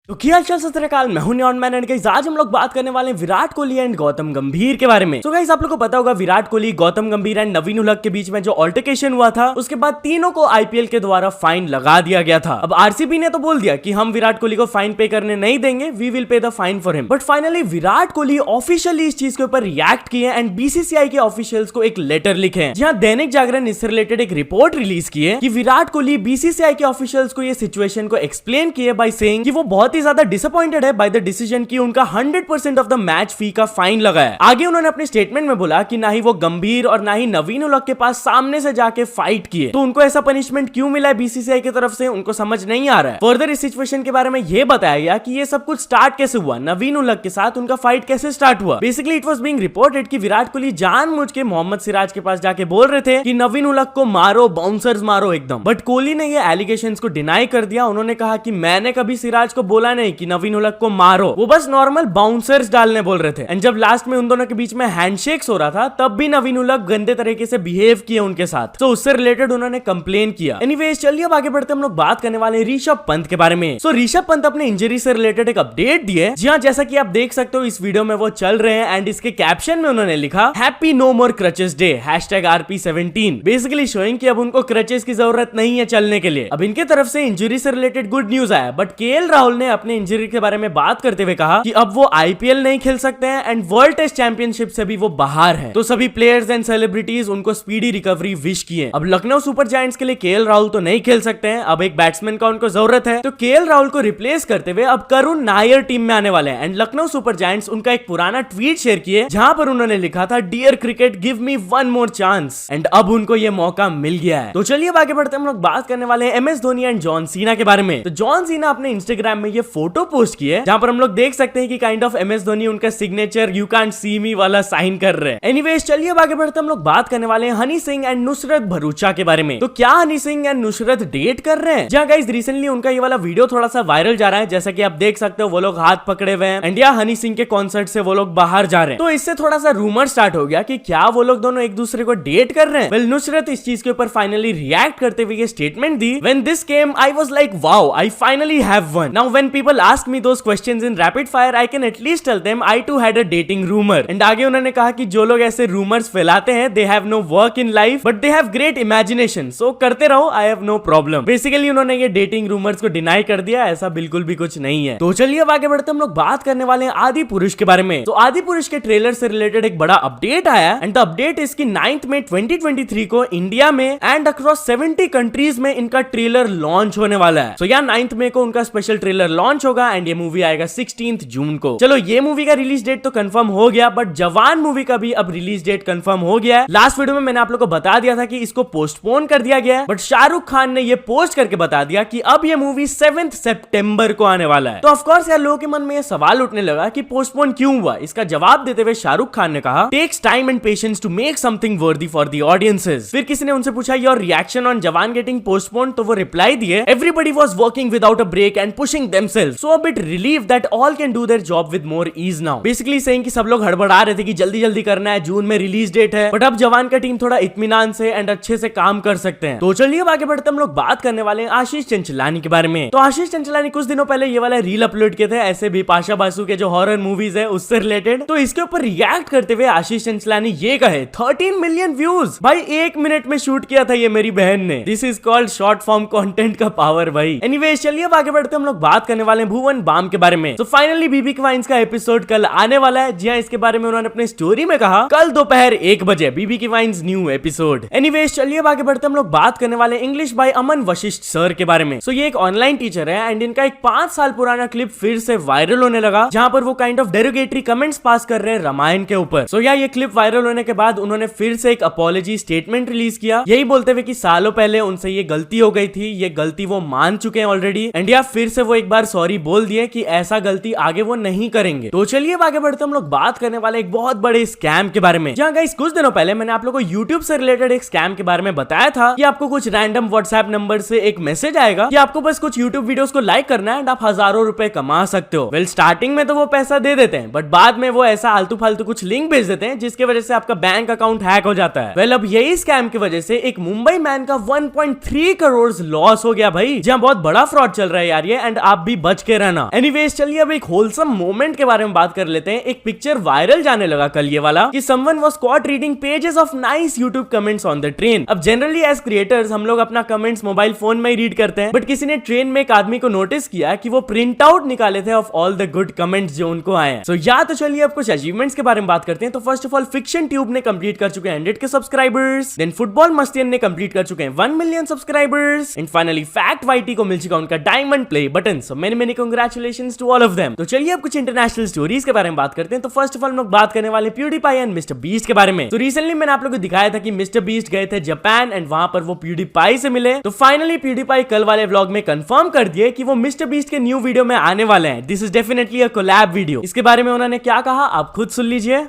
तो क्या हालचाल सत श्री अकाल, मैं हूं न्योन मैन एंड गाइस आज हम लोग बात करने वाले हैं विराट कोहली एंड गौतम गंभीर के बारे में। तो गाइस आप लोगों को पता होगा विराट कोहली, गौतम गंभीर एंड नवीन उलक के बीच में जो ऑल्टरकेशन हुआ था उसके बाद तीनों को आईपीएल के द्वारा फाइन लगा दिया गया था। अब आरसीबी ने तो बोल दिया कि हम विराट कोहली को फाइन पे करने नहीं देंगे, we will pay the fine for him. But finally Virat Kohli officially इस चीज के ऊपर रिएक्ट किए एंड बीसीसीआई के ऑफिशियल्स को एक लेटर लिखे हैं, जहां दैनिक जागरण इससे रिलेटेड एक रिपोर्ट रिलीज की है कि विराट कोहली बीसीसीआई के ऑफिशियल्स को ये सिचुएशन को एक्सप्लेन किए बाय सेइंग कि वो बहुत ही ज्यादा डिसअपॉइंटेड है बाय द डिसीजन कि उनका 100% ऑफ द मैच फी का फाइन लगा है। आगे उन्होंने अपने स्टेटमेंट में बोला कि ना ही वो गंभीर और ना ही नवीन उलक के पास सामने से जाके फाइट किए, तो उनको ऐसा पनिशमेंट क्यों मिला है बीसीसीआई की तरफ से उनको समझ नहीं आ रहा है। फर्दर इस सिचुएशन के बारे में ये बताया गया कि ये सब कुछ स्टार्ट कैसे हुआ, नवीन उलक के साथ उनका फाइट कैसे स्टार्ट हुआ। Basically it was being reported कि विराट कोहली जानबूझ के मोहम्मद सिराज के पास जाके बोल रहे थे कि नवीन उलक को मारो, बाउंसर्स मारो एकदम। बट कोहली ने ये एलिगेशंस को डिनाई कर दिया। उन्होंने कहा कि मैंने कभी सिराज को बोला नहीं कि नवीन उलक को मारो, वो बस नॉर्मल बाउंसर्स डालने बोल रहे थे। एंड जब लास्ट में उन दोनों के बीच में हैंडशेक्स हो रहा था तब भी नवीन उलक गंदे तरीके से बिहेव किए उनके साथ, तो उससे रिलेटेड उन्होंने कंप्लेन किया। एनीवेज चलिए अब आगे बढ़ते हम लोग बात करने वाले ऋषभ पंत के बारे में। सो ऋषभ पंत अपने इंजरी से रिलेटेड एक अपडेट दिए। जी हाँ, जैसा कि आप देख सकते हो इस वीडियो में वो चल रहे हैं एंड इसके कैप्शन में उन्होंने लिखा happy no more crutches day #RP17, basically showing कि अब उनको क्रचेस की जरूरत नहीं है चलने के लिए। अब इनके तरफ से इंजरी से रिलेटेड गुड न्यूज आया, बट केएल राहुल ने अपने इंजरी के बारे में बात करते हुए कहा कि अब वो आईपीएल नहीं खेल सकते हैं एंड वर्ल्ड टेस्ट चैंपियनशिप से भी वो बाहर है। तो सभी प्लेयर्स एंड सेलिब्रिटीज उनको स्पीडी रिकवरी विश किए। अब लखनऊ सुपर जायंट्स के लिए केएल राहुल तो नहीं खेल सकते हैं, अब एक बैट्समैन का उनको जरूरत है, तो केएल राहुल को रिप्लेस करते हुए अब करुण नायर टीम में आने वाले हैं। एंड लखनऊ सुपर जायंट्स उनका एक पुराना ट्वीट शेयर किए जहां पर उन्होंने लिखा था dear cricket give me one more chance, and अब उनको ये मौका मिल गया है। तो चलिए आगे बढ़ते हम लोग बात करने वाले हैं MS Dhoni and John Cena के बारे में। तो जॉन सीना अपने इंस्टाग्राम में ये फोटो पोस्ट की है जहां पर हम लोग देख सकते हैं कि काइंड ऑफ एमएस धोनी उनका सिग्नेचर यू कांट सी मी वाला साइन कर रहे हैं। एनीवेज चलिए आगे बढ़ते हम लोग बात करने वाले हैं हनी सिंह एंड नुसरत भरूचा के बारे में। तो क्या हनी सिंह एंड नुसरत डेट कर रहे हैं? जहां गाइस रिसेंटली उनका ये वाला वीडियो थोड़ा सा वायरल जा रहा है, जैसा कि आप देख सकते हो वो लोग हाथ पकड़े हुए हैं एंड या हनी सिंह के कॉन्सर्ट से वो लोग बाहर जा रहे हैं। तो इससे थोड़ा सा रूमर स्टार्ट हो गया कि क्या वो लोग दोनों एक दूसरे को डेट कर रहे हैं। वेल नुसरत इस चीज के ऊपर फाइनली रिएक्ट करते हुए ये स्टेटमेंट दी, when this came I was like wow I finally have one. Now when people ask me those questions in rapid fire I can at least tell them I too had a dating rumour. And आगे उन्होंने कहा कि जो लोग ऐसे rumours फैलाते हैं they have no work in life but they have great imagination, so करते रहो, I have no problem. Basically उन्होंने ये डेटिंग रूमर्स को डिनाई कर दिया, ऐसा बिल्कुल भी कुछ नहीं है। तो चलिए अब आगे बढ़ते हम लोग बात करने वाले हैं आदि पुरुष के बारे में। तो आदि पुरुष के ट्रेलर से रिलेटेड एक बड़ा अपडेट आया एंड द अपडेट इज कि 9 मई 2023 को इंडिया में एंड अक्रॉस 70 कंट्रीज में इनका ट्रेलर लॉन्च होने वाला है। सो या 9 मई को उनका स्पेशल ट्रेलर लॉन्च होगा एंड ये मूवी आएगा 16 जून को। चलो ये मूवी का रिलीज डेट तो कंफर्म हो गया, बट जवान मूवी का भी अब रिलीज डेट कंफर्म हो गया है। लास्ट वीडियो में मैंने आप लोगों को बता दिया था कि इसको पोस्टपोन कर दिया गया है, बट शाहरुख खान ने ये पोस्ट करके बता दिया कि अब ये मूवी 7 सितंबर को आने वाला है। तो ऑफ कोर्स यार लोगों के मन में ये सवाल उठने लगा कि पोस्टपोन क्यों हुआ। इसका जवाब देते हुए शाहरुख खान ने कहा takes time and patience to make something worthy for the audiences. फिर किसी ने उनसे पूछा your reaction on Jawan getting postpone, तो वो रिप्लाई दिए everybody was working without a break and pushing themselves so a bit relieve that all can do their job with more ease now. Basically saying कि सब लोग हड़बड़ा रहे थे कि जल्दी जल्दी करना है, जून में रिलीज डेट है, बट अब जवान का टीम थोड़ा इत्मीनान से एंड अच्छे से काम कर सकते हैं। तो चलिए अब आगे बढ़ते हम लोग बात करने वाले हैं आशीष चंचलानी के बारे में। तो आशीष चंचलानी कुछ दिनों पहले ये वाला रील अपलोड किए थे ऐसे भी पाशा बासु के जो हॉरर मूवीज है उससे रिलेटेड। तो इसके ऊपर रिएक्ट करते हुए आशीष चंचलानी ये कहे 13 मिलियन व्यूज भाई, 1 मिनट में शूट किया था ये मेरी बहन ने। This is called short form content का पावर भाई। एनीवेज चलिए अब आगे बढ़ते हम लोग बात करने वाले हैं भुवन बाम के बारे में। तो फाइनली बीबी की वाइन्स का एपिसोड कल आने वाला है। जी हाँ, इसके बारे में उन्होंने अपने स्टोरी में कहा कल दोपहर 1 बजे बीबी की वाइन्स न्यू एपिसोड। एनीवेज चलिए अब आगे बढ़ते हम लोग बात करने वाले English by Aman Vashishtha sir के बारे में। सो ये एक ऑनलाइन टीचर है एंड इनका एक 5 साल पुराना क्लिप फिर से वायरल होने लगा जहां पर वो kind of derogatory comments pass कर रहे हैं रामायण के ऊपर। सो ये क्लिप वायरल होने के बाद उन्होंने फिर से एक अपॉलॉजी स्टेटमेंट रिलीज किया, यही बोलते हुए कि सालों पहले उनसे ये गलती हो गई थी, ये गलती वो मान चुके हैं ऑलरेडी एंड या फिर से वो एक बार सॉरी बोल दिए कि ऐसा गलती आगे वो नहीं करेंगे। तो चलिए अब आगे बढ़ते हम लोग बात करने वाले एक बहुत बड़े स्कैम के बारे में। जहां गाइस कुछ दिनों पहले मैंने आप लोगों को YouTube से रिलेटेड एक स्कैम के बारे में बताया था कि आपको कुछ रैंडम WhatsApp नंबर से एक मैसेज आएगा कि आपको बस कुछ YouTube वीडियोस को लाइक करना है एंड आप हजारों रुपए कमा सकते हो। वेल स्टार्टिंग में तो वो पैसा दे देते हैं, बट बाद में वो ऐसा आलतू फालतू कुछ लिंक भेज देते हैं जिसकी वजह से आपका बैंक अकाउंट हैक हो जाता है। वेल अब यही स्कैम की वजह से एक मुंबई मैन का 1.3 करोड़ लॉस हो गया भाई। जहां बहुत बड़ा फ्रॉड चल रहा है यार ये, एंड आप भी बच के रहना। एनीवेज चलिए अब एक होलसम मोमेंट के बारे में बात कर लेते हैं। एक पिक्चर वायरल जाने लगा कल ये वाला कि someone was cot reading pages of nice YouTube comments on the train. अब जनरली एज क्रिएटर्स हम लोग अपना कमेंट्स मोबाइल फोन में ही रीड करते हैं, बट किसी ने ट्रेन में एक आदमी को नोटिस किया कि वो प्रिंट आउट निकाले थे of all the good comments जो उनको आए हैं। तो चलिए अब कुछ अचीवमेंट्स के बारे में बात करते हैं। तो first of all fiction tube ने कंप्लीट कर चुके हैं 100 के सब्सक्राइबर्स। देन फुटबॉल मस्तियन ने कंप्लीट कर चुके हैं 1 million subscribers. And finally Fact YT को मिल चुका उनका diamond play button. So many congratulations to all of them. तो चलिए अब कुछ इंटरनेशनल स्टोरीज के बारे में बात करते हैं। तो फर्स्ट ऑफ ऑल हम लोग बात करने वाले प्यूडीपाई एंड मिस्टर बीस्ट के बारे में। तो रिसेंटली मैंने आप लोगों को दिखाया था कि मिस्टर बीस्ट गए थे जापान एंड वहां पर वो प्यूडीपाई से मिले। तो फाइनली प्यूडीपाई कल वाले व्लॉग में कंफर्म कर दिए कि वो मिस्टर बीस्ट के न्यू वीडियो में आने वाले हैं। This is definitely a collab video. इसके बारे में उन्होंने क्या कहा आप खुद सुन लीजिए।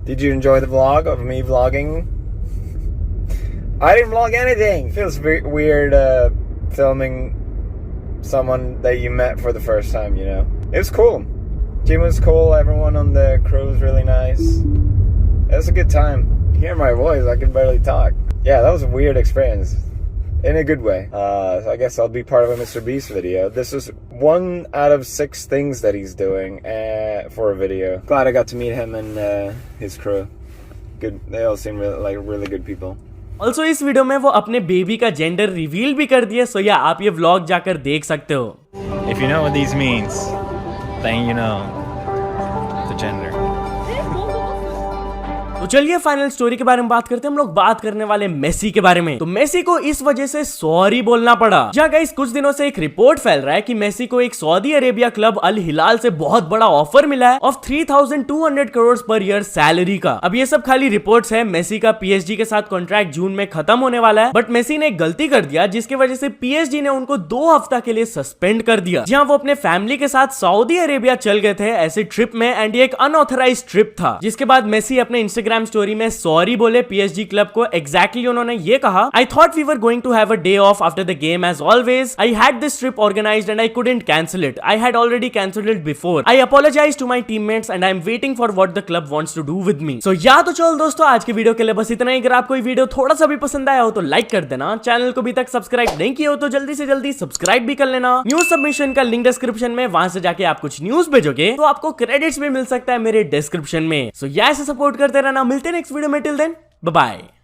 Did you enjoy the vlog of me vlogging? I didn't vlog anything. Feels weird filming someone that you met for the first time, you know. It was cool. Jim was cool. Everyone on the crew was really nice. It was a good time. You hear my voice, I can barely talk. Yeah, that was a weird experience. In a good way. So I guess I'll be part of a Mr. Beast video. This is 1 out of 6 things that he's doing for a video. Glad I got to meet him and his crew. Good. They all seem really good people. Also इस video में वो अपने baby का gender reveal भी कर दिए। सो या आप ये व्लॉग जाकर देख सकते हो। If you know what these means, then you know the gender. तो चलिए फाइनल स्टोरी के बारे में बात करते हैं। हम लोग बात करने वाले मेसी के बारे में। तो मेसी को इस वजह से सॉरी बोलना पड़ा। जहाँ गाइस कुछ दिनों से एक रिपोर्ट फैल रहा है कि मेसी को एक सऊदी अरेबिया क्लब अल हिलाल से बहुत बड़ा ऑफर मिला है of 3,200 crore per year salary का। अब ये सब खाली रिपोर्ट्स है। मेसी का पीएसजी के साथ कॉन्ट्रैक्ट जून में खत्म होने वाला है, बट मेसी ने एक गलती कर दिया जिसकी वजह से पीएसजी ने उनको 2 हफ्ता के लिए सस्पेंड कर दिया, जहाँ वो अपने फैमिली के साथ सऊदी अरेबिया चल गए थे ऐसे ट्रिप में। एंड ये एक अनऑथराइज ट्रिप था। जिसके बाद मेसी अपने इंस्टाग्राम स्टोरी में सॉरी बोले पीएसजी क्लब को। एग्जैक्टली उन्होंने ये कहा, I thought we were going to have a day off after the game as always. I had this trip organised and I couldn't cancel it. I had already cancelled it before. I apologise to my teammates and I am waiting for what the club wants to do with me. So या तो चलो दोस्तों आज के video के लिए बस इतना ही। अगर आपको ये वीडियो थोड़ा सा भी पसंद आया हो तो लाइक कर देना। चैनल को अभी तक सब्सक्राइब नहीं किया हो तो जल्दी से जल्दी सब्सक्राइब भी कर लेना। न्यूज सबमिशन का लिंक डिस्क्रिप्शन में, वहां से जाके आप कुछ न्यूज भेजोगे तो आपको क्रेडिट्स भी मिल सकता है मेरे डिस्क्रिप्शन में। सो या ऐसे सपोर्ट करते रहना। मिलते हैं नेक्स्ट वीडियो में। Till then bye bye.